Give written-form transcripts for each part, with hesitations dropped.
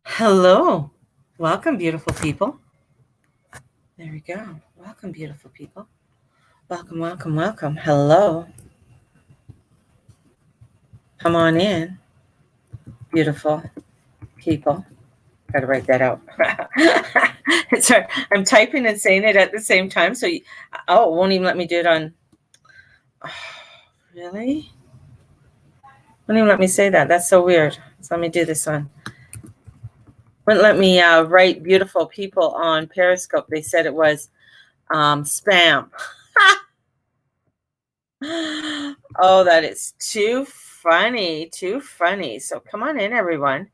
Hello. Welcome, beautiful people. There we go. Welcome, beautiful people. Welcome, welcome, welcome. Hello. Come on in, beautiful people. Got to write that out. Sorry, I'm typing and saying it at the same time. So, it won't even let me do it on. Oh, really? Won't even let me say that. That's so weird. So let me do this one. Wouldn't let me write beautiful people on Periscope. They said it was spam. Oh, that is too funny. Too funny. So come on in, everyone.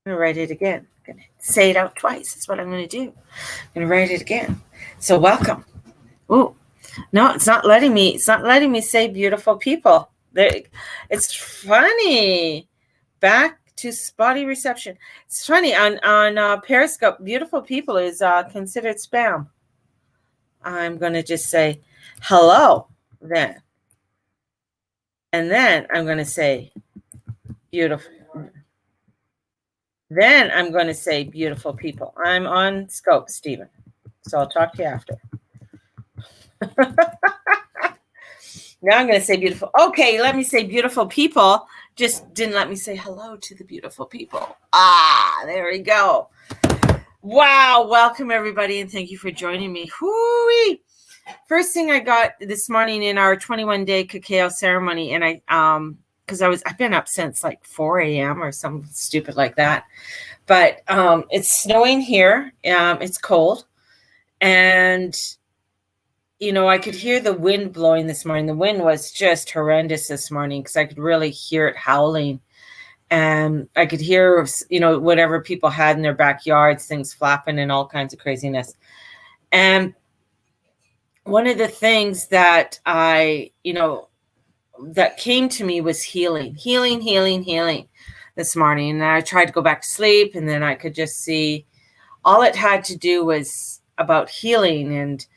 I'm going to write it again. I'm going to say it out twice. That's what I'm going to do. I'm going to write it again. So welcome. Ooh, no, it's not letting me. It's not letting me say beautiful people. There, it's funny. Back to spotty reception. It's funny on Periscope. Beautiful people is considered spam. I'm going to just say hello then. And then I'm going to say beautiful. Then I'm going to say beautiful people. I'm on Scope, Stephen. So I'll talk to you after. Now I'm going to say beautiful. Okay, let me say beautiful people. Just didn't let me say hello to the beautiful people. There we go. Wow, welcome everybody and thank you for joining me. Whoo-wee. First thing I got this morning in our 21-day cacao ceremony, and because I've been up since like 4 a.m. or something stupid like that. But it's snowing here. It's cold. And, I could hear the wind blowing this morning. The wind was just horrendous this morning because I could really hear it howling. And I could hear, whatever people had in their backyards, things flapping and all kinds of craziness. And one of the things that that came to me was healing this morning. And I tried to go back to sleep, and then I could just see all it had to do was about healing and,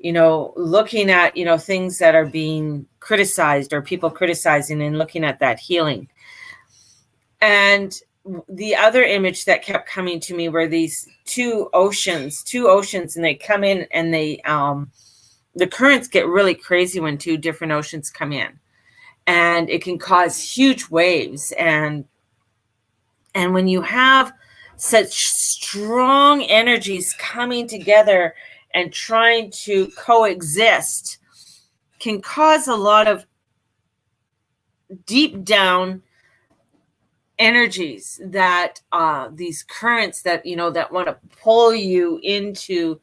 looking at, things that are being criticized or people criticizing and looking at that healing. And the other image that kept coming to me were these two oceans, and they come in and they, the currents get really crazy when two different oceans come in, and it can cause huge waves. And when you have such strong energies coming together and trying to coexist, can cause a lot of deep down energies that these currents that that want to pull you into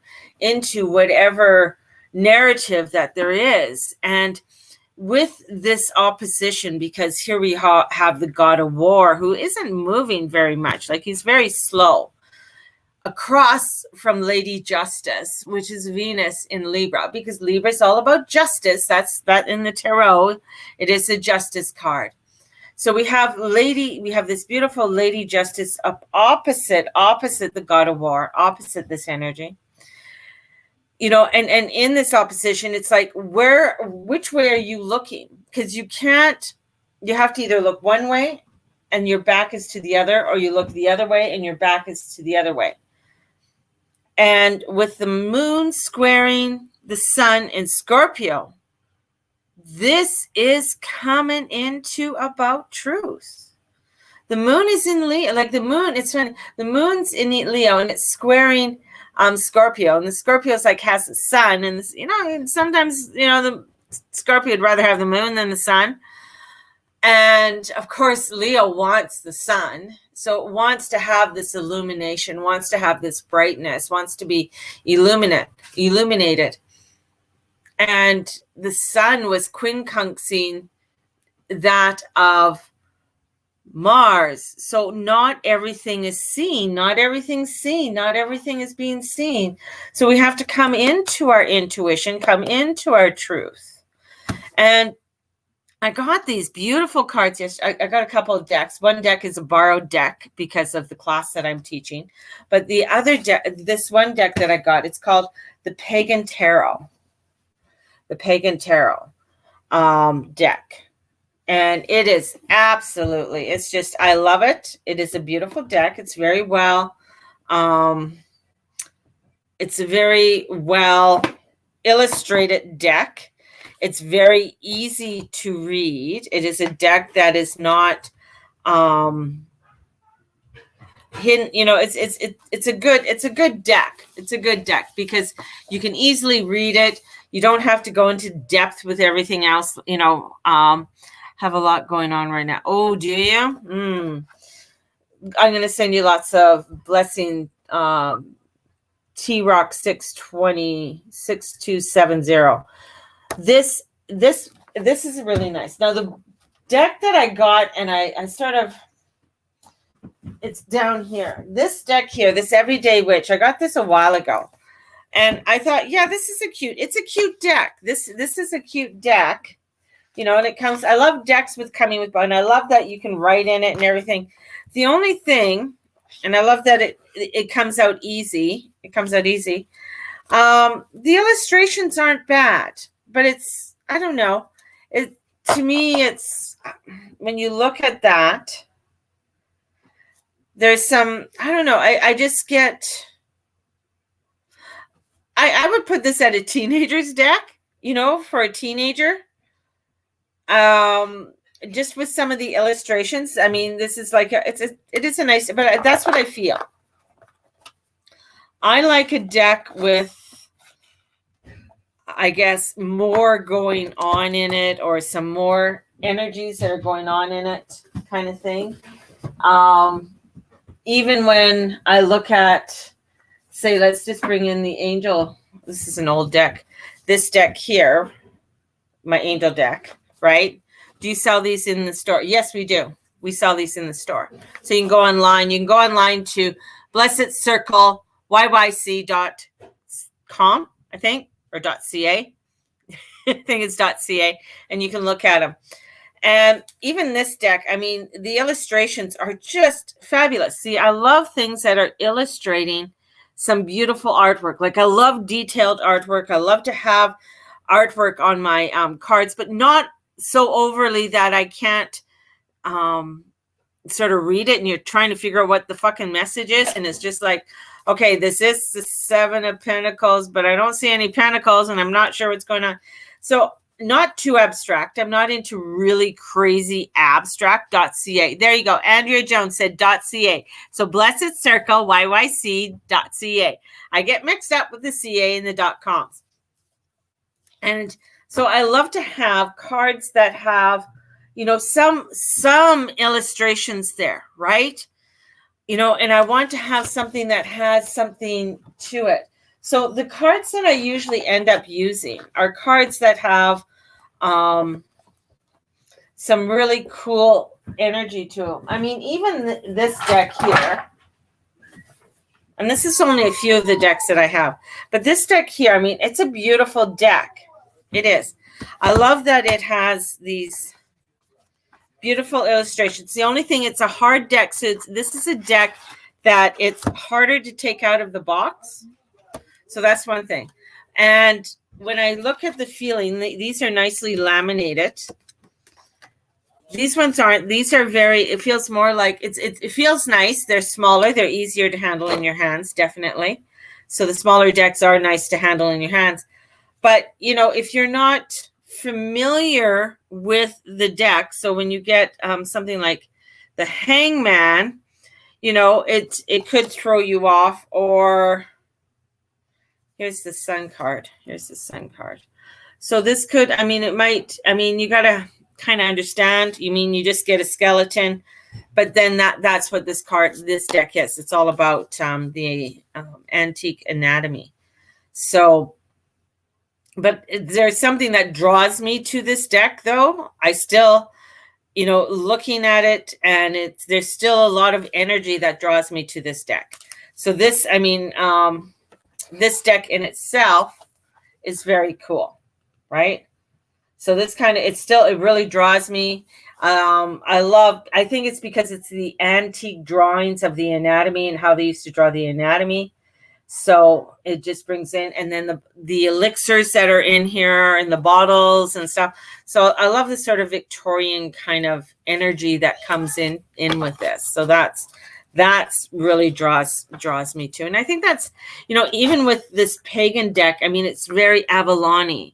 whatever narrative that there is. And with this opposition, because here we have the god of war, who isn't moving very much, like he's very slow, across from Lady Justice, which is Venus in Libra, because Libra is all about justice. That's that in the tarot. It is a justice card. So we have this beautiful Lady Justice up opposite the god of war, opposite this energy. And in this opposition, it's like, which way are you looking? Because you have to either look one way and your back is to the other, or you look the other way and your back is to the other way. And with the moon squaring the sun in Scorpio, this is coming into about truth. The moon is in Leo, it's funny. The moon's in Leo and it's squaring Scorpio, and the Scorpio is has the sun, and sometimes the Scorpio would rather have the moon than the sun. And of course, Leo wants the sun, so it wants to have this illumination, wants to have this brightness, wants to be illuminated. And the sun was quincunxing that of Mars. So not everything is seen, not everything is being seen. So we have to come into our intuition, come into our truth. And I got these beautiful cards. Yes, I got a couple of decks. One deck is a borrowed deck because of the class that I'm teaching. But the other deck, this one deck that I got, it's called the Pagan Tarot. The Pagan Tarot deck. And it is absolutely, it's just, I love it. It is a beautiful deck. It's very well, it's a very well illustrated deck. It's very easy to read. It is a deck that is not hidden. You know, it's a good deck. It's a good deck because you can easily read it. You don't have to go into depth with everything else. You know, have a lot going on right now. Oh, do you? I'm going to send you lots of blessing. T-Rock 620 6270. This is really nice. Now the deck that I got, and I sort of, it's down here. This deck here, this Everyday Witch, I got this a while ago. And I thought, yeah, this is it's a cute deck. This is a cute deck. You know, and it comes, I love decks with coming with, and I love that you can write in it and everything. The only thing, and I love that it comes out easy. It comes out easy. The illustrations aren't bad, but it's, I don't know. To me, it's, when you look at that, there's some, I don't know. I just get, I would put this at a teenager's deck, you know, for a teenager. Just with some of the illustrations. I mean, this is like, it is a nice, but that's what I feel. I like a deck with, I guess, more going on in it, or some more energies that are going on in it, kind of thing. Even when I look at, say, let's just bring in the angel. This is an old deck. This deck here, my angel deck, right? Do you sell these in the store? Yes, we do. We sell these in the store. So you can go online. You can go online to blessedcirclyyc.com, I think, or .ca. I think it's .ca, and you can look at them. And even this deck, I mean, the illustrations are just fabulous. See, I love things that are illustrating some beautiful artwork. Like, I love detailed artwork. I love to have artwork on my cards, but not so overly that I can't sort of read it, and you're trying to figure out what the fucking message is, and it's just like, okay, this is the 7 of Pentacles, but I don't see any pentacles, and I'm not sure what's going on. So not too abstract. I'm not into really crazy abstract. .ca. There you go. Andrea Jones said .ca. So Blessed Circle, YYC.ca. I get mixed up with the CA and the .coms. And so I love to have cards that have, you know, some illustrations there, right? You know, and I want to have something that has something to it. So the cards that I usually end up using are cards that have some really cool energy to them. I mean, even this deck here, and this is only a few of the decks that I have, but this deck here, I mean, it's a beautiful deck. It is. I love that it has these beautiful illustrations. The only thing, it's a hard deck. So this is a deck that it's harder to take out of the box. So that's one thing. And when I look at the feeling, these are nicely laminated. These ones aren't. These are very, it feels more like, it feels nice. They're smaller. They're easier to handle in your hands, definitely. So the smaller decks are nice to handle in your hands. But, you know, if you're not familiar with the deck, so when you get something like the Hangman, you know, it could throw you off. Or here's the Sun card. Here's the Sun card. So this could, I mean, it might, I mean, you got to kind of understand. You mean you just get a skeleton, but then that's what this deck is. It's all about the antique anatomy. So, but there's something that draws me to this deck, though. I still, you know, looking at it, and there's still a lot of energy that draws me to this deck. So this, I mean, this deck in itself is very cool, right? So this kind of, it really draws me. I think it's because it's the antique drawings of the anatomy and how they used to draw the anatomy. So it just brings in, and then the elixirs that are in here and the bottles and stuff. So I love this sort of Victorian kind of energy that comes in with this. So that's really draws me to. And I think that's, even with this pagan deck, I mean, it's very Avalon-y.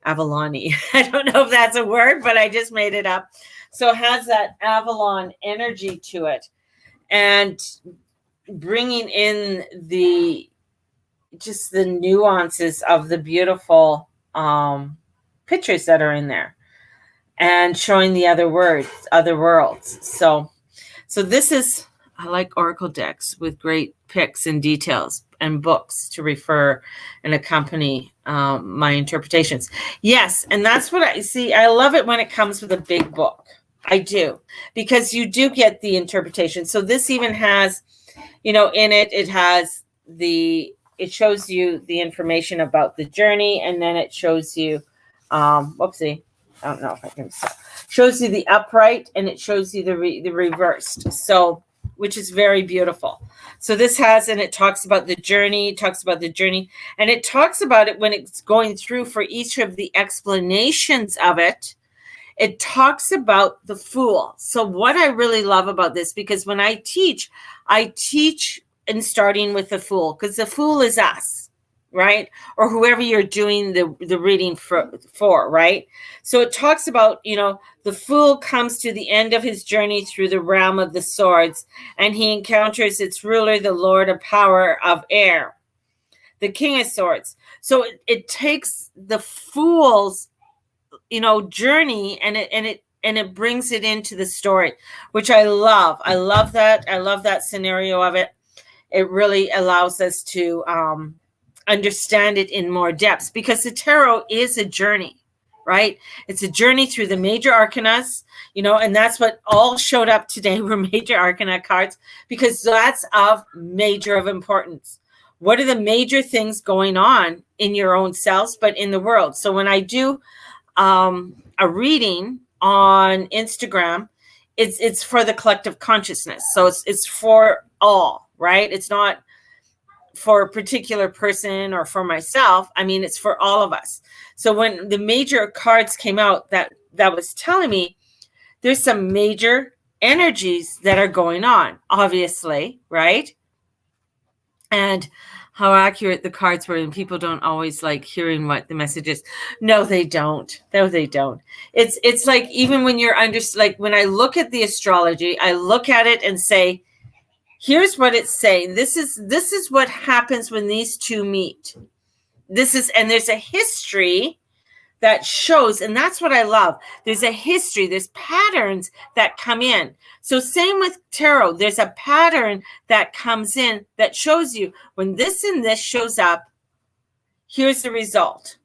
I don't know if that's a word, but I just made it up. So it has that Avalon energy to it, and bringing in the nuances of the beautiful pictures that are in there, and showing the other worlds. So this is, I like oracle decks with great pics and details and books to refer and accompany my interpretations. Yes, and that's what I see. I love it when it comes with a big book. I do, because you do get the interpretation. So this even has, in it, it shows you the information about the journey, and then it shows you, whoopsie, I don't know if I can stop. Shows you the upright, and it shows you the reversed. So, which is very beautiful. So this has, and it talks about the journey, and it talks about it when it's going through for each of the explanations of it. It talks about the Fool. So what I really love about this, because when I teach in starting with the Fool, because the Fool is us, right? Or whoever you're doing the reading for, right? So it talks about, the Fool comes to the end of his journey through the realm of the swords, and he encounters its ruler, the Lord of Power of Air, the King of Swords. So it takes the Fool's, journey, and it brings it into the story, which I love. I love that scenario of it. It really allows us to understand it in more depth, because the tarot is a journey, right? It's a journey through the major arcanas, and that's what all showed up today were major arcana cards, because that's of importance. What are the major things going on in your own selves, but in the world? So when I do a reading on Instagram, it's for the collective consciousness. So it's for all, right? It's not for a particular person or for myself. I mean, it's for all of us. So when the major cards came out, that was telling me there's some major energies that are going on, obviously, right? And how accurate the cards were, and people don't always like hearing what the message is. No, they don't. It's like, even when you're like when I look at the astrology, I look at it and say, here's what it's saying. This is what happens when these two meet. And there's a history that shows, and that's what I love. There's a history, there's patterns that come in. So same with tarot, there's a pattern that comes in that shows you when this and this shows up, here's the result.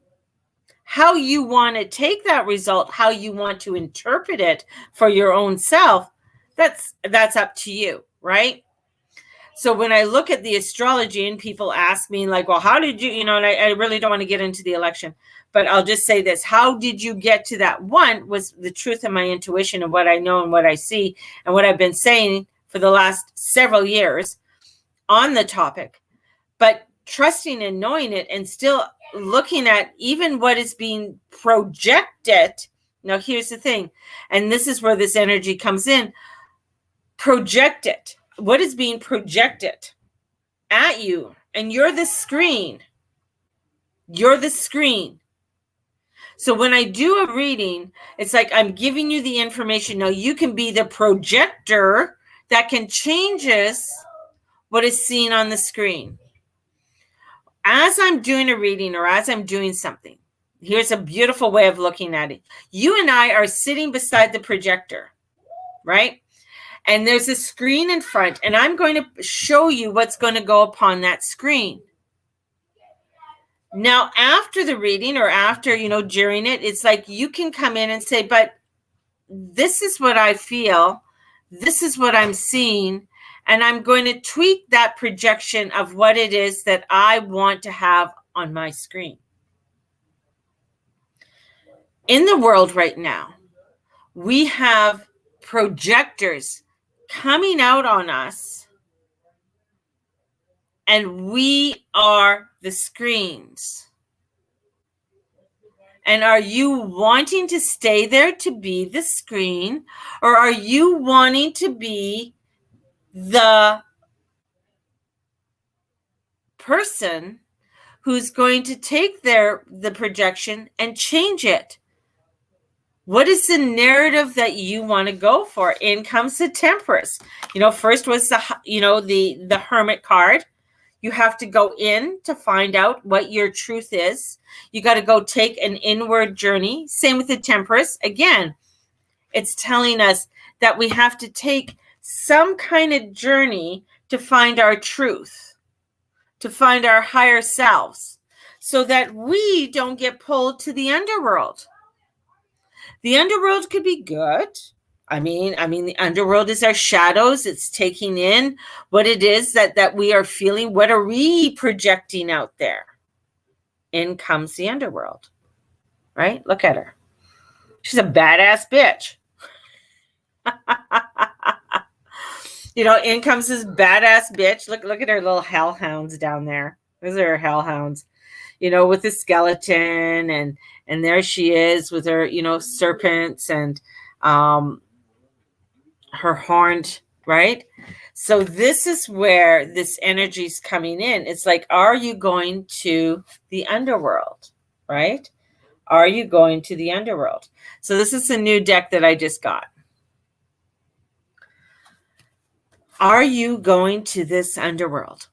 How you want to take that result, how you want to interpret it for your own self, that's up to you, right? So when I look at the astrology and people ask me like, well, how did you, and I really don't want to get into the election, but I'll just say this. How did you get to that? One was the truth of my intuition and what I know and what I see and what I've been saying for the last several years on the topic, but trusting and knowing it, and still looking at even what is being projected. Now, here's the thing, and this is where this energy comes in. Project it. What is being projected at you? And you're the screen. You're the screen. So when I do a reading, it's like I'm giving you the information. Now you can be the projector that can changes what is seen on the screen. As I'm doing a reading or as I'm doing something, here's a beautiful way of looking at it. You and I are sitting beside the projector, right? And there's a screen in front, and I'm going to show you what's going to go upon that screen. Now, after the reading or after, during it, it's like you can come in and say, but this is what I feel. This is what I'm seeing. And I'm going to tweak that projection of what it is that I want to have on my screen. In the world right now, we have projectors coming out on us And we are the screens. And are you wanting to stay there to be the screen, or are you wanting to be the person who's going to take the projection and change it? What is the narrative that you want to go for? In comes the Temperance. First was the Hermit card. You have to go in to find out what your truth is. You got to go take an inward journey. Same with the Temperance. Again, it's telling us that we have to take some kind of journey to find our truth, to find our higher selves, so that we don't get pulled to the underworld. The underworld could be good. I mean, the underworld is our shadows. It's taking in what it is that we are feeling. What are we projecting out there? In comes the underworld, right? Look at her. She's a badass bitch. In comes this badass bitch. Look at her little hellhounds down there. Those are her hellhounds, with the skeleton, and there she is with her, serpents and her horned, right? So this is where this energy is coming in. It's like, are you going to the underworld, right? Are you going to the underworld? So this is a new deck that I just got. Are you going to this underworld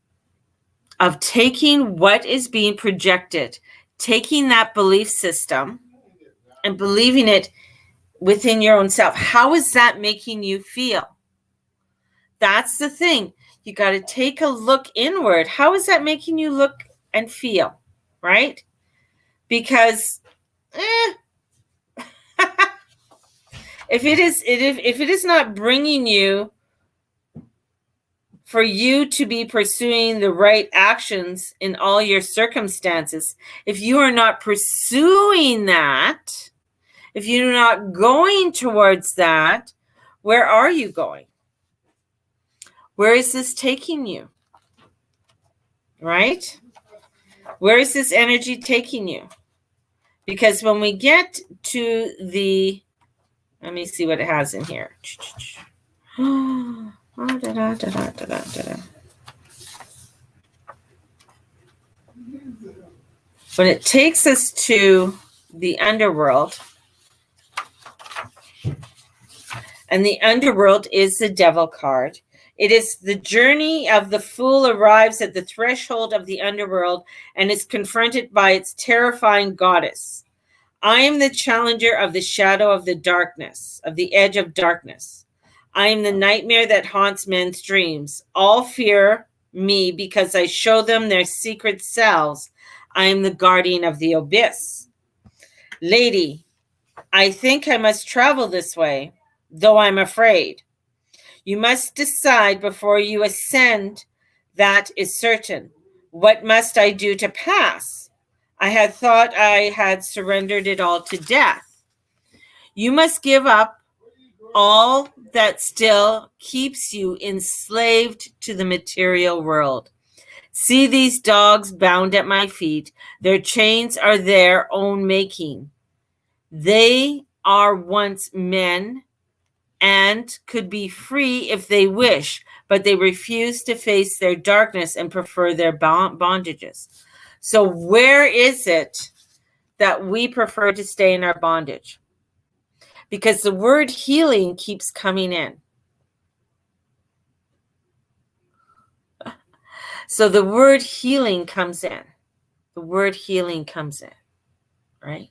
of taking what is being projected, taking that belief system and believing it within your own self? How is that making you feel? That's the thing. You got to take a look inward. How is that making you look and feel, right? Because if it is not bringing you, for you to be pursuing the right actions in all your circumstances, if you are not pursuing that, if you're not going towards that, where are you going? Where is this taking you? Right? Where is this energy taking you? Because when we get to let me see what it has in here. When it takes us to the underworld, and the underworld is the Devil card. It is the journey of the fool arrives at the threshold of the underworld and is confronted by its terrifying goddess. I am the challenger of the shadow of the darkness, of the edge of darkness. I am the nightmare that haunts men's dreams. All fear me because I show them their secret selves. I am the guardian of the abyss. Lady, I think I must travel this way, though I'm afraid. You must decide before you ascend. That is certain. What must I do to pass? I had thought I had surrendered it all to death. You must give up all that still keeps you enslaved to the material world. See these dogs bound at my feet. Their chains are their own making. They are once men and could be free if they wish, but they refuse to face their darkness and prefer their bondages. So where is it that we prefer to stay in our bondage? Because the word healing keeps coming in. So the word healing comes in. The word healing comes in, right?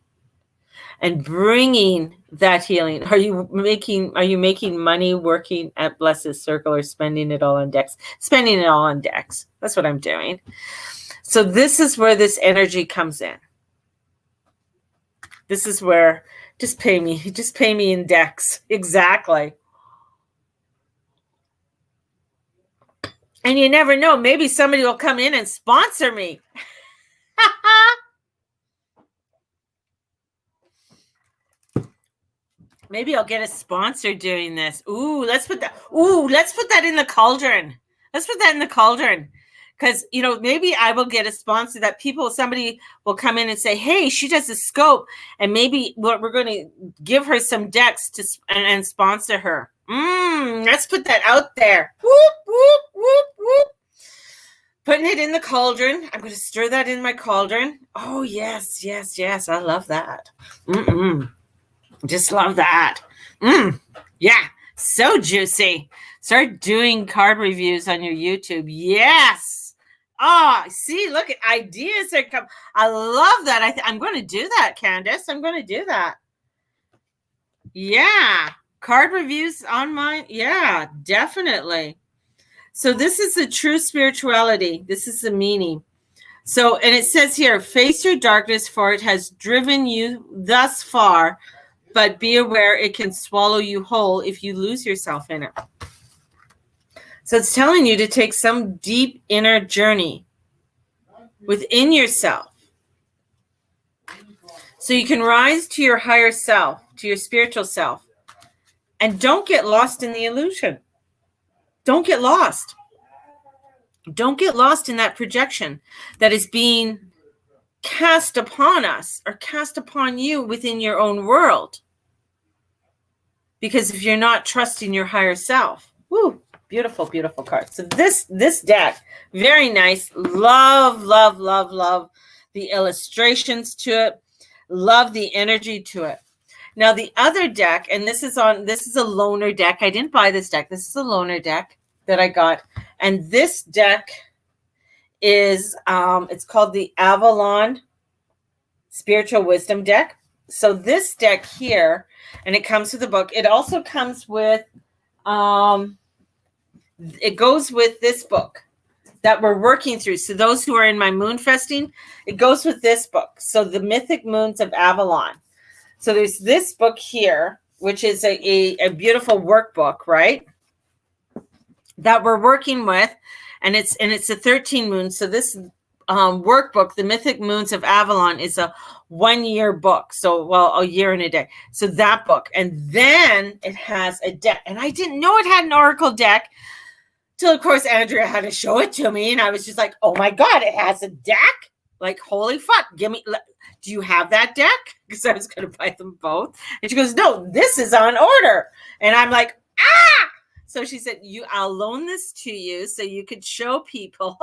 And bringing that healing. Are you making money working at Blessed Circle or spending it all on decks? Spending it all on decks. That's what I'm doing. So this is where this energy comes in. This is where just pay me in decks. Exactly. And you never know, maybe somebody will come in and sponsor me. Maybe I'll get a sponsor doing this. Let's put that in the cauldron. Let's put that in the cauldron. because, you know, maybe I will get a sponsor that somebody will come in and say, hey, she does a scope, and maybe we're going to give her some decks and sponsor her. Let's put that out there. Whoop, whoop, whoop, whoop. Putting it in the cauldron. I'm going to stir that in my cauldron. Oh, yes, yes, yes. I love that. Just love that. Yeah, so juicy. Start doing card reviews on your YouTube. Yes. Oh, see, look at ideas that come. I love that. I'm going to do that, Candace. I'm going to do that. Yeah. Card reviews on mine. Yeah, definitely. So this is the true spirituality. This is the meaning. So, and it says here, face your darkness, for it has driven you thus far, but be aware it can swallow you whole if you lose yourself in it. So it's telling you to take some deep inner journey within yourself, so you can rise to your higher self, to your spiritual self, and don't get lost in the illusion. Don't get lost. Don't get lost in that projection that is being cast upon us or cast upon you within your own world. Because if you're not trusting your higher self, woo, beautiful, beautiful card. So this deck, very nice. Love, love, love, love the illustrations to it. Love the energy to it. Now the other deck, and this is a loaner deck. I didn't buy this deck. This is a loaner deck that I got. And this deck is, it's called the Avalon Spiritual Wisdom deck. So this deck here, and it comes with a book. It also comes with, it goes with this book that we're working through. So those who are in my moon festing, it goes with this book. So the Mythic Moons of Avalon. So there's this book here, which is a beautiful workbook, right? That we're working with, and it's a 13 moon. So this workbook, the Mythic Moons of Avalon, is a 1-year book. So, well, a year and a day. So that book, and then it has a deck, and I didn't know it had an oracle deck till, of course, Andrea had to show it to me, and I was just like, oh my God, it has a deck? Like, holy fuck! Do you have that deck? Because I was going to buy them both, and she goes, no, this is on order, and I'm like, ah. So she said, I'll loan this to you so you could show people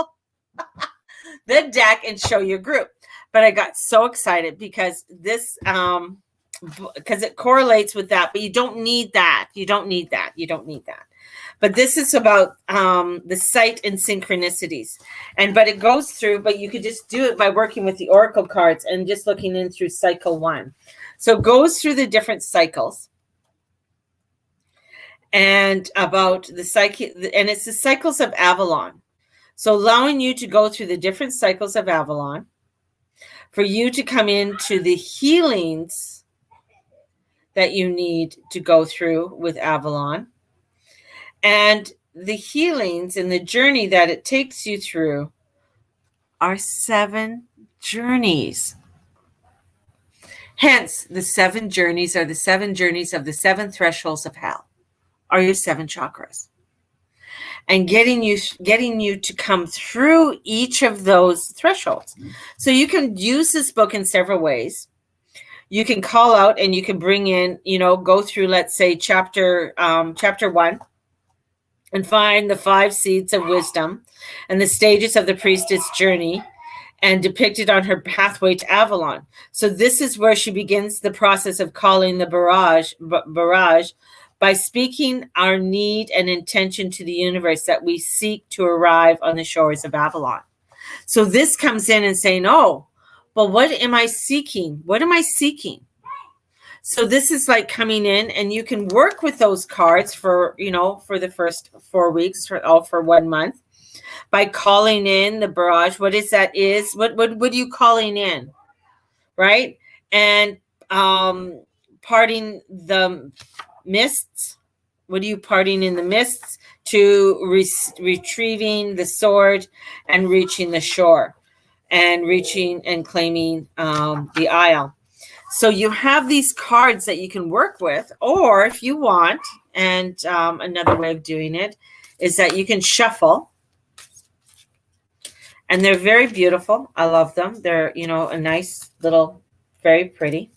the deck and show your group. But I got so excited because this, because it correlates with that, but you don't need that. You don't need that. You don't need that. But this is about the sight and synchronicities. But it goes through, but you could just do it by working with the oracle cards and just looking in through cycle 1. So it goes through the different cycles. And about the cycle, and it's the cycles of Avalon. So allowing you to go through the different cycles of Avalon, for you to come into the healings that you need to go through with Avalon, and the healings and the journey that it takes you through are 7 journeys. Hence, the 7 journeys are the 7 journeys of the 7 thresholds of hell. Are your 7 chakras, and getting you to come through each of those thresholds. So you can use this book in several ways. You can call out and you can bring in, go through, let's say, chapter 1, and find the 5 seeds of wisdom and the stages of the priestess journey, and depicted on her pathway to Avalon. So this is where she begins the process of calling the barrage by speaking our need and intention to the universe that we seek to arrive on the shores of Avalon. So this comes in and saying, oh, well, what am I seeking? What am I seeking? So this is like coming in, and you can work with those cards for the first 4 weeks for 1 month by calling in the barrage. What is that? What are you calling in? Right? And parting the mists. What are you parting in the mists to retrieving the sword and reaching the shore and reaching and claiming the isle. So you have these cards that you can work with, or if you want, and another way of doing it is that you can shuffle And they're very beautiful. I love them. They're, a nice little, very pretty.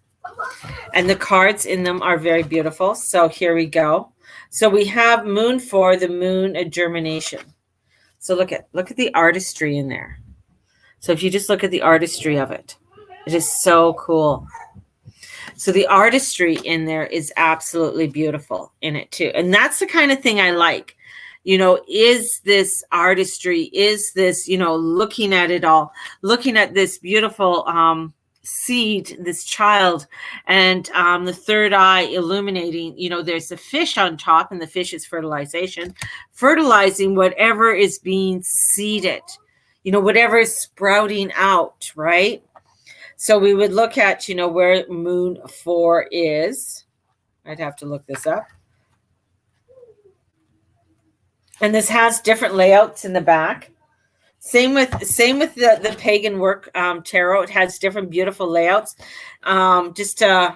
And the cards in them are very beautiful. So here we go. So we have moon 4, the moon of germination. So look at the artistry in there. So if you just look at the artistry of it, it is so cool. So the artistry in there is absolutely beautiful in it too. And that's the kind of thing I like. Is this artistry, is this, looking at it all, looking at this beautiful seed, this child, and the third eye illuminating, there's a fish on top, and the fish is fertilization, fertilizing whatever is being seeded, whatever is sprouting out, right? So we would look at, where moon 4 is. I'd have to look this up. And this has different layouts in the back. Same with the pagan work tarot. It has different beautiful layouts. Just an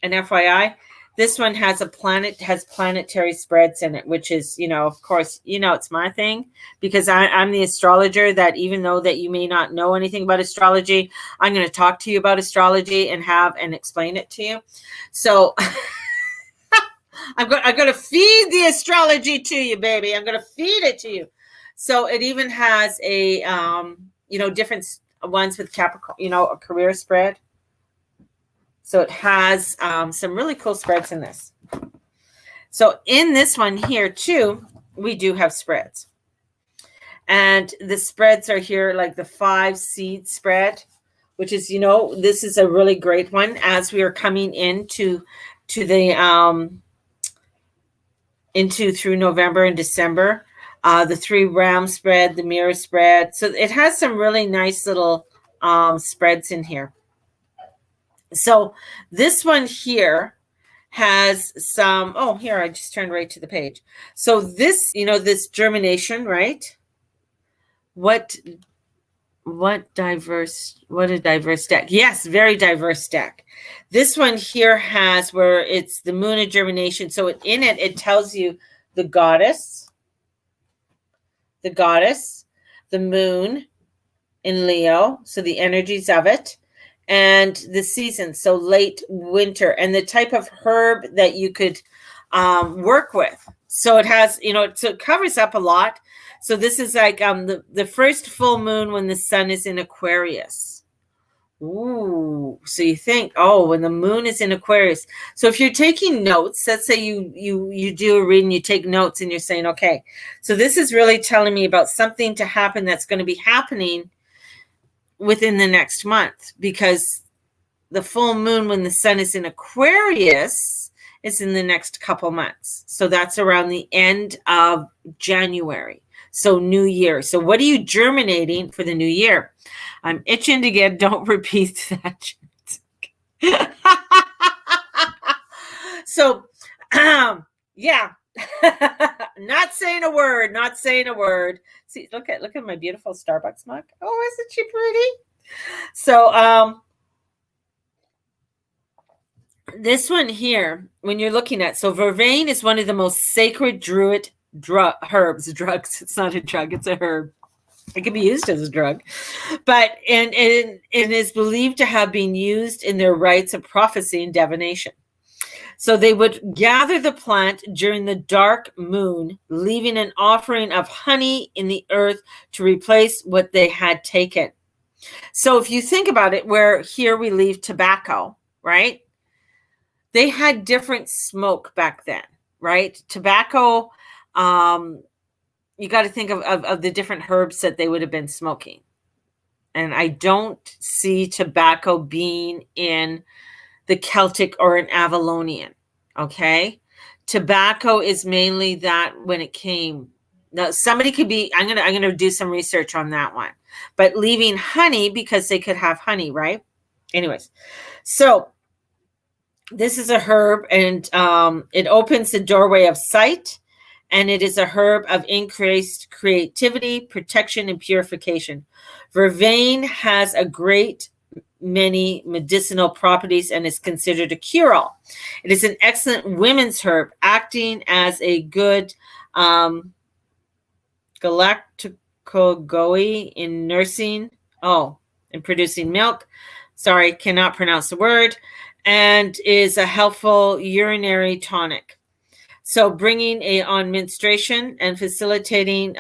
FYI, this one has planetary spreads in it, which is, of course, it's my thing, because I'm the astrologer that, even though that you may not know anything about astrology, I'm going to talk to you about astrology and explain it to you. So I'm going to feed the astrology to you, baby. I'm going to feed it to you. So it even has a, different ones with Capricorn, a career spread. So it has some really cool spreads in this. So in this one here too, we do have spreads. And the spreads are here, like the 5 seed spread, which is, this is a really great one as we are coming into the through November and December. The 3 ram spread, the mirror spread. So it has some really nice little spreads in here. So this one here has some, here, I just turned right to the page. So this, this germination, right? What a diverse deck. Yes, very diverse deck. This one here has where it's the moon of germination. So in it, it tells you the goddess, the moon in Leo. So the energies of it, and the season. So late winter, and the type of herb that you could work with. So it has, so it covers up a lot. So this is like the first full moon when the sun is in Aquarius. Ooh, so you think, when the moon is in Aquarius. So if you're taking notes, let's say you do a reading, you take notes, and you're saying, okay, so this is really telling me about something to happen that's going to be happening within the next month, because the full moon when the sun is in Aquarius is in the next couple months. So that's around the end of January. So new year. So what are you germinating for the new year? I'm itching to get, don't repeat that. So, yeah, not saying a word. See, look at my beautiful Starbucks mug. Oh, isn't she pretty? So, this one here, when you're looking at, so vervain is one of the most sacred druid herbs. Drugs. It's not a drug. It's a herb. It can be used as a drug, but and it is believed to have been used in their rites of prophecy and divination. So they would gather the plant during the dark moon, leaving an offering of honey in the earth to replace what they had taken. So if you think about it, where here we leave tobacco, right? They had different smoke back then, right? Tobacco, you got to think of the different herbs that they would have been smoking. And I don't see tobacco being in the Celtic or an Avalonian. Okay. Tobacco is mainly that when it came. Now somebody could be, I'm going to do some research on that one, but leaving honey because they could have honey, right? Anyways. So this is a herb, and it opens the doorway of sight. And it is a herb of increased creativity, protection, and purification. Vervain has a great many medicinal properties and is considered a cure-all. It is an excellent women's herb, acting as a good glucagogue in nursing. Oh, in producing milk. Sorry, cannot pronounce the word. And is a helpful urinary tonic. So bringing on menstruation and facilitating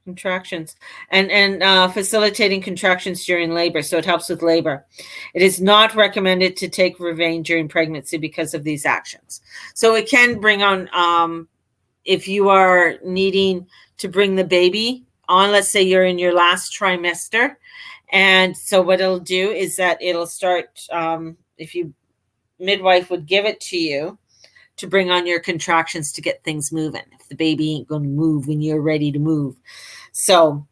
contractions and facilitating contractions during labor. So it helps with labor. It is not recommended to take Vervain during pregnancy because of these actions. So it can bring on, if you are needing to bring the baby on, let's say you're in your last trimester. And so what it'll do is that it'll start, if you midwife would give it to you to bring on your contractions to get things moving. If the baby ain't going to move when you're ready to move. So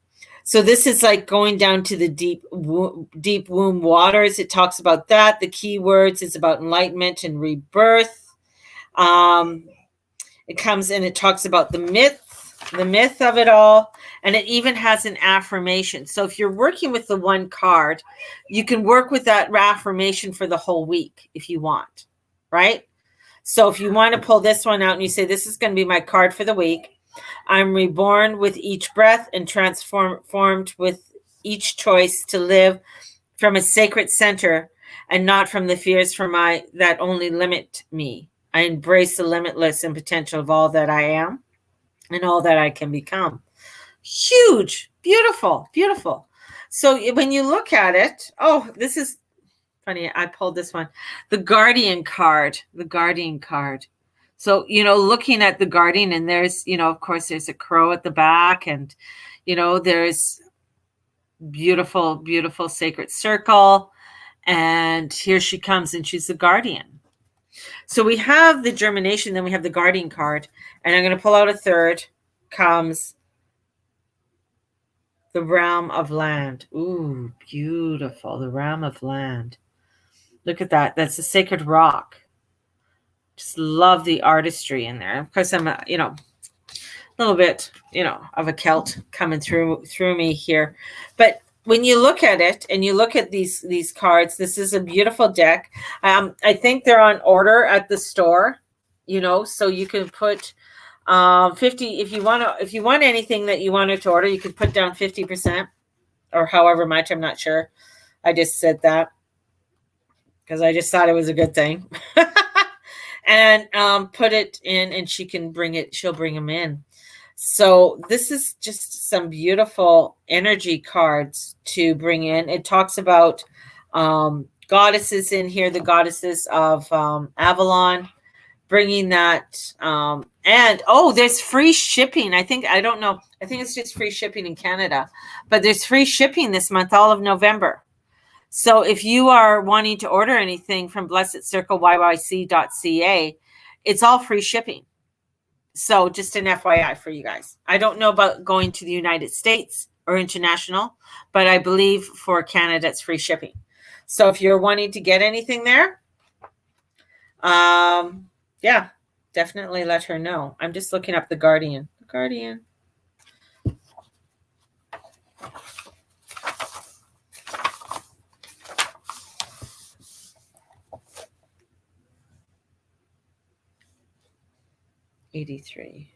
this is like going down to the deep womb waters. It talks about that. The key words is about enlightenment and rebirth. It comes and it talks about the myth of it all. And it even has an affirmation. So if you're working with the one card, you can work with that affirmation for the whole week if you want, right? So if you want to pull this one out and you say, this is going to be my card for the week. I'm reborn with each breath and transformed with each choice to live from a sacred center and not from the fears that only limit me. I embrace the limitless and potential of all that I am and all that I can become. Huge, beautiful, beautiful. So when you look at it, oh, this is funny. I pulled this one, the Guardian card. So, looking at the Guardian, and there's, of course, there's a crow at the back, and, there's beautiful, beautiful sacred circle. And here she comes, and she's the Guardian. So we have the germination, then we have the Guardian card, and I'm going to pull out a third. Comes the realm of land. Ooh, beautiful. The realm of land. Look at that. That's a sacred rock. Just love the artistry in there. Of course, I'm, a little bit, of a Celt coming through me here. But when you look at it and you look at these cards, this is a beautiful deck. I think they're on order at the store, so you can put 50 if you want anything that you wanted to order, you could put down 50% or however much. I'm not sure. I just said that because I just thought it was a good thing. And put it in, and she'll bring them in. So this is just some beautiful energy cards to bring in. It talks about goddesses in here, the goddesses of Avalon, bringing that. And there's free shipping. I think it's just free shipping in Canada, but there's free shipping this month, all of November. So if you are wanting to order anything from blessedcircleyyc.ca, it's all free shipping. So just an FYI for you guys. I don't know about going to the United States or international, but I believe for Canada, it's free shipping. So if you're wanting to get anything there, yeah, definitely let her know. I'm just looking up the Guardian. Guardian. '83.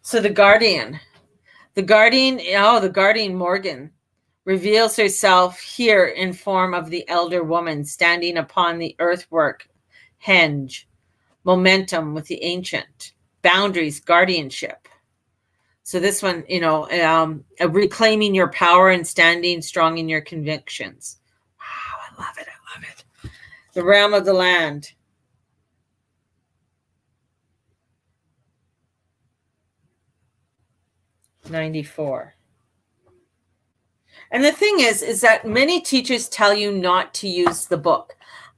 So the Guardian Morgan reveals herself here in form of the elder woman standing upon the earthwork henge, momentum with the ancient, boundaries, guardianship. So this one, reclaiming your power and standing strong in your convictions. Wow, I love it. The realm of the land. '94. And the thing is that many teachers tell you not to use the book.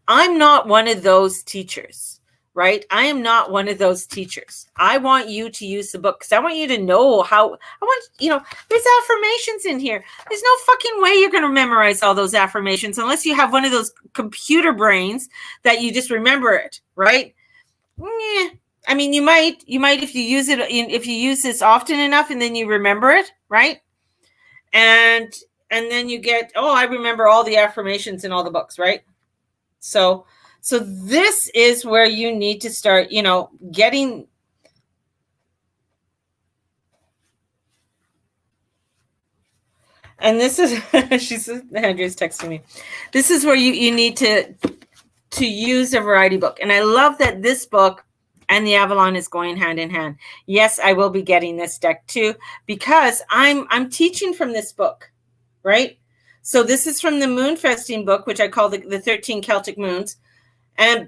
I'm not one of those teachers, right? I am not one of those teachers. I want you to use the book because I want you to know there's affirmations in here. There's no fucking way you're going to memorize all those affirmations unless you have one of those computer brains that you just remember it, right? Yeah. I mean, you might if you use it, if you use this often enough and then you remember it, right? And then you get, I remember all the affirmations in all the books, right? So So this is where you need to start, getting. And this is, Andrea's texting me. This is where you need to use a variety book. And I love that this book and the Avalon is going hand in hand. Yes, I will be getting this deck too, because I'm teaching from this book, right? So this is from the Moonfesting book, which I call the 13 Celtic Moons. And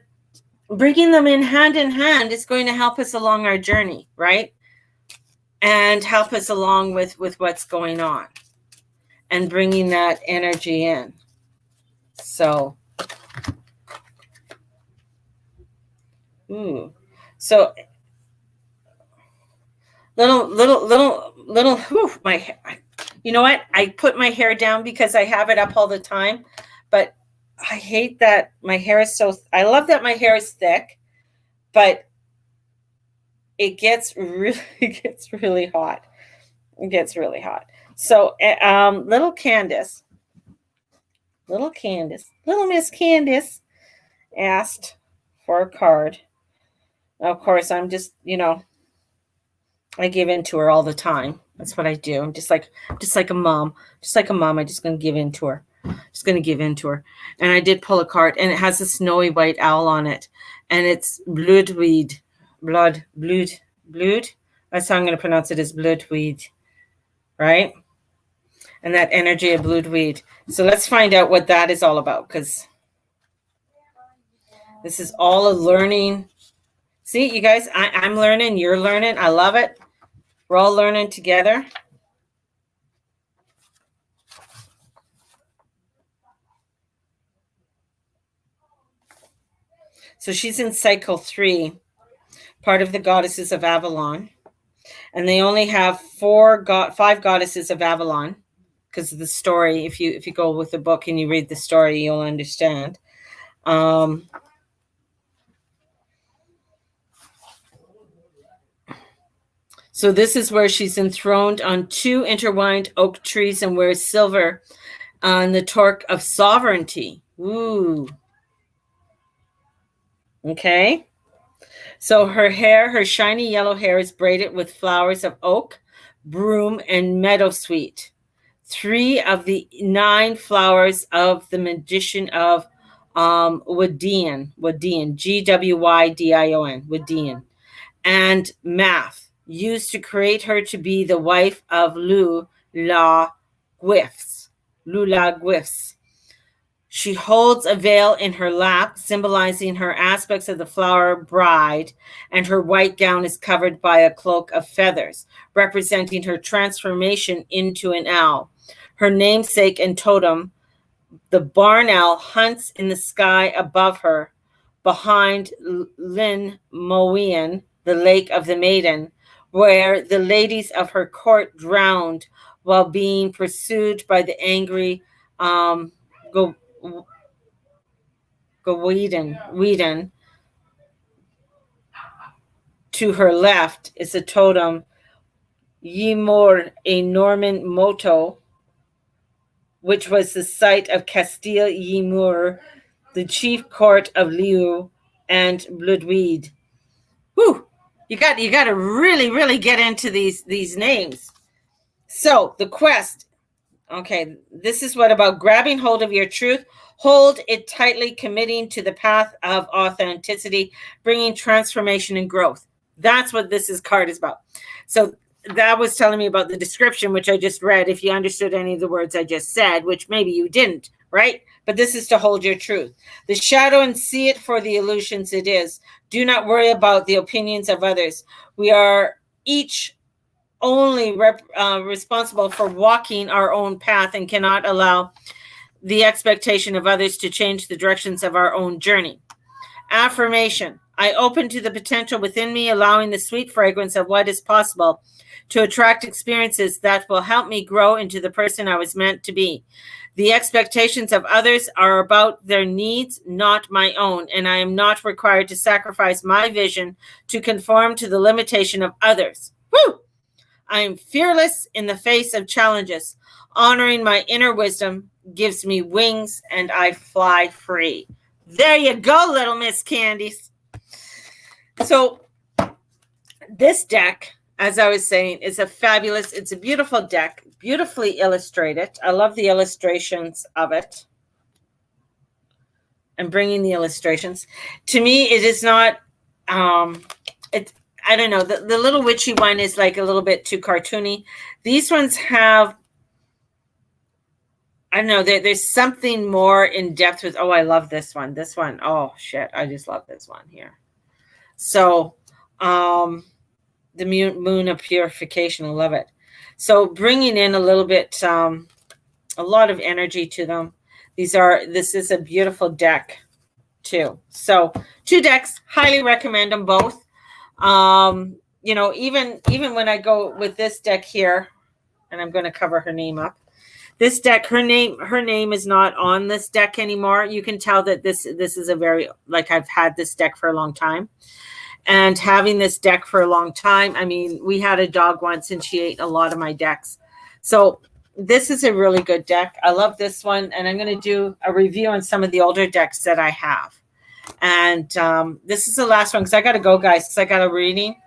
bringing them in hand is going to help us along our journey, right? And help us along with what's going on and bringing that energy in. So, so little, my hair. You know what? I put my hair down because I have it up all the time, but I hate that my hair is I love that my hair is thick, but it gets really hot. It gets really hot. So, little Miss Candace asked for a card. Of course, I'm just, I give in to her all the time. That's what I do. I'm just like a mom. I'm just going to give in to her. And I did pull a card, and it has a snowy white owl on it. And it's bloodweed. Blood. That's how I'm going to pronounce it, is bloodweed. Right? And that energy of bloodweed. So let's find out what that is all about, because this is all a learning. See, you guys, I'm learning, you're learning. I love it. We're all learning together. So she's in cycle 3, part of the Goddesses of Avalon. And they only have 5 Goddesses of Avalon, because of the story. If you go with the book and you read the story, you'll understand. So this is where she's enthroned on 2 intertwined oak trees and wears silver on the torque of sovereignty. Ooh. Okay. So her shiny yellow hair is braided with flowers of oak, broom, and meadowsweet. 3 of the 9 flowers of the magician of Gwydion, Gwyddion, Gwydion, and math, used to create her to be the wife of Lula Gwyffs. She holds a veil in her lap, symbolizing her aspects of the flower bride, and her white gown is covered by a cloak of feathers, representing her transformation into an owl. Her namesake and totem, the barn owl, hunts in the sky above her, behind Llyn Mowen, the Lake of the Maiden, where the ladies of her court drowned while being pursued by the angry Gwydion. To her left is a totem, Ymor, a Norman motto, which was the site of Castile Ymor, the chief court of Liu and Bloodweed. Whew! You got to really get into these names. So the quest. Okay, this is what about grabbing hold of your truth. Hold it tightly, committing to the path of authenticity, bringing transformation and growth. That's what this card is about. So that was telling me about the description, which I just read. If you understood any of the words I just said, which maybe you didn't, right? But this is to hold your truth. The shadow and see it for the illusions it is. Do not worry about the opinions of others. We are each only responsible for walking our own path and cannot allow the expectation of others to change the directions of our own journey. Affirmation. I open to the potential within me, allowing the sweet fragrance of what is possible to attract experiences that will help me grow into the person I was meant to be. The expectations of others are about their needs, not my own, and I am not required to sacrifice my vision to conform to the limitation of others. Woo! I am fearless in the face of challenges. Honoring my inner wisdom gives me wings and I fly free. There you go, little Miss Candies. So this deck, as I was saying, is it's a beautiful deck, beautifully illustrated. I love the illustrations of it. I'm bringing the illustrations. To me, it is not, I don't know, the little witchy one is like a little bit too cartoony. These ones have, I don't know, there's something more in depth with, oh, I love this one. This one, oh, shit, I just love this one here. So, the moon of purification, I love it. So bringing in a little bit, a lot of energy to them. This is a beautiful deck too. So 2 decks, highly recommend them both. You know, even when I go with this deck here, and I'm going to cover her name up. This deck, her name is not on this deck anymore. You can tell that this is a very, like, I've had this deck for a long time. And having this deck for a long time, I mean, we had a dog once and she ate a lot of my decks. So this is a really good deck. I love this one. And I'm going to do a review on some of the older decks that I have. And this is the last one because I got to go, guys, because I got a reading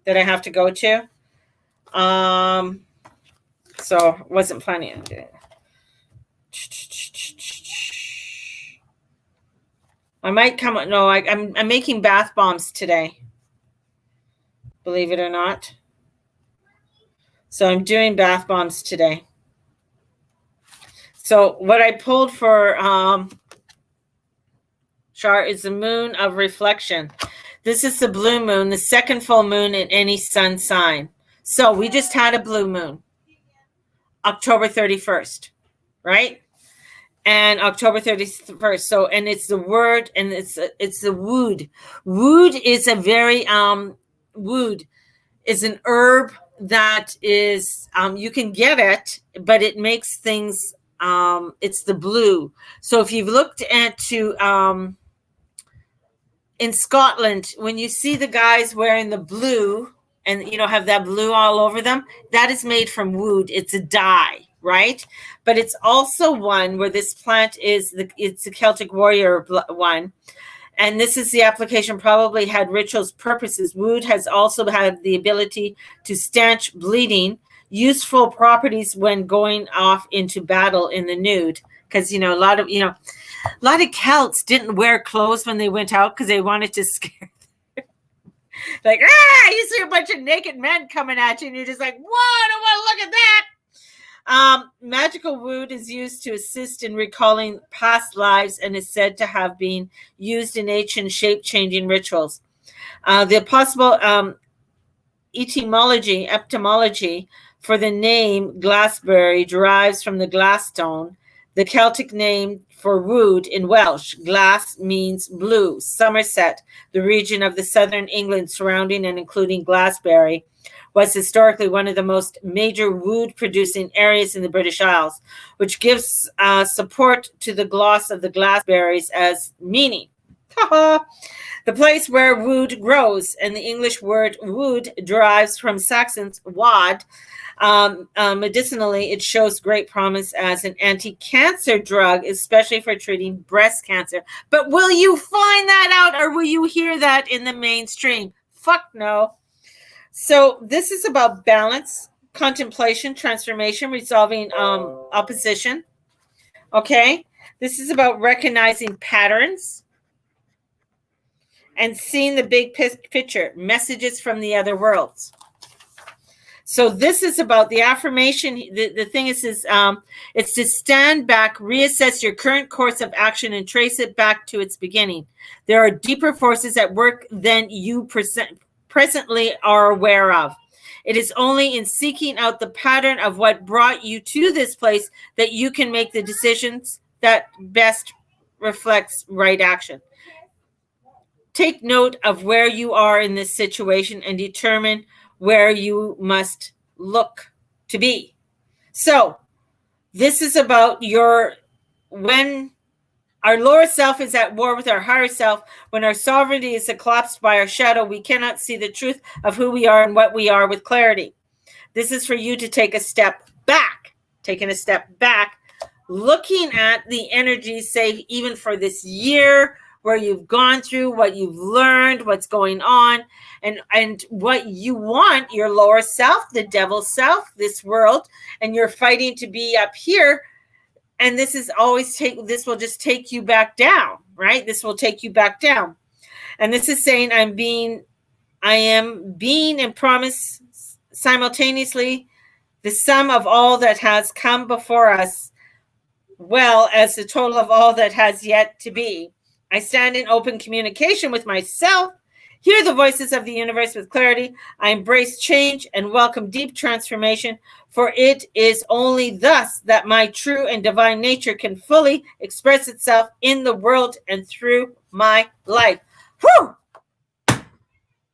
that I have to go to. So wasn't planning on doing it. I might come. No, I'm making bath bombs today. Believe it or not. So I'm doing bath bombs today. So what I pulled for Char is the moon of reflection. This is the blue moon, the second full moon in any sun sign. So we just had a blue moon, October 31st, right? And October 31st. So, and it's the word, and it's the wood. Wood is a very, wood is an herb that is, you can get it, but it makes things, it's the blue. So if you've looked in Scotland, when you see the guys wearing the blue and, you know, have that blue all over them, that is made from wood. It's a dye. Right? But it's also one where this plant it's the Celtic warrior one. And this is the application probably had rituals purposes. Wood has also had the ability to stanch bleeding, useful properties when going off into battle in the nude. Because, you know, a lot of Celts didn't wear clothes when they went out because they wanted to scare them. Like, you see a bunch of naked men coming at you and you're just like, whoa, I don't want to look at that. Magical wood is used to assist in recalling past lives and is said to have been used in ancient shape-changing rituals. The possible etymology for the name glassberry derives from the glass stone, the Celtic name for wood in Welsh. Glass means blue. Somerset, the region of the southern England surrounding and including Glassbury, was historically one of the most major wood-producing areas in the British Isles, which gives support to the gloss of the glassberries as meaning. The place where wood grows, and the English word wood derives from Saxon's wad. Medicinally, it shows great promise as an anti-cancer drug, especially for treating breast cancer. But will you find that out, or will you hear that in the mainstream? Fuck no. So this is about balance, contemplation, transformation, resolving opposition. Okay? This is about recognizing patterns and seeing the big picture, messages from the other worlds. So this is about the affirmation. The thing is it's to stand back, reassess your current course of action, and trace it back to its beginning. There are deeper forces at work than you presently are aware of. It is only in seeking out the pattern of what brought you to this place that you can make the decisions that best reflects right action. Take note of where you are in this situation and determine where you must look to be. So this is about when our lower self is at war with our higher self, when our sovereignty is eclipsed by our shadow, we cannot see the truth of who we are and what we are with clarity. This is for you to take a step back. Taking a step back looking at the energies, say, even for this year, where you've gone through, what you've learned, what's going on, and what you want, your lower self, the devil self, this world, and you're fighting to be up here. And this will just take you back down, right? This will take you back down. And this is saying, I am being and promise simultaneously the sum of all that has come before us, well as the total of all that has yet to be. I stand in open communication with myself, hear the voices of the universe with clarity. I embrace change and welcome deep transformation, for it is only thus that my true and divine nature can fully express itself in the world and through my life. Whew!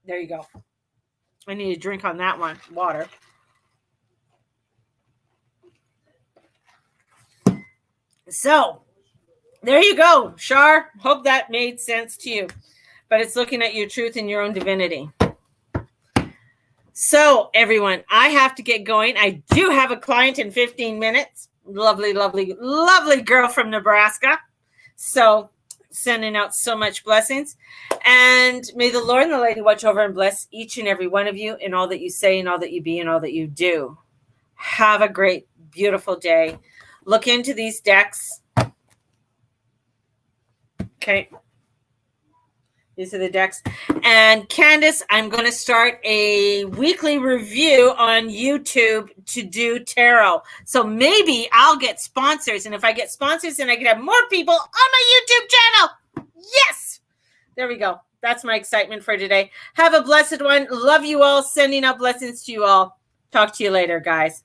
There you go. I need a drink on that one. Water. So, there you go, Shar. Hope that made sense to you. But it's looking at your truth and your own divinity. So, everyone, I have to get going. I do have a client in 15 minutes. Lovely, lovely, lovely girl from Nebraska. So, sending out so much blessings. And may the Lord and the Lady watch over and bless each and every one of you in all that you say and all that you be and all that you do. Have a great, beautiful day. Look into these decks. Okay. These are the decks. And Candace, I'm going to start a weekly review on YouTube to do tarot. So maybe I'll get sponsors. And if I get sponsors, then I can have more people on my YouTube channel. Yes. There we go. That's my excitement for today. Have a blessed one. Love you all. Sending out blessings to you all. Talk to you later, guys.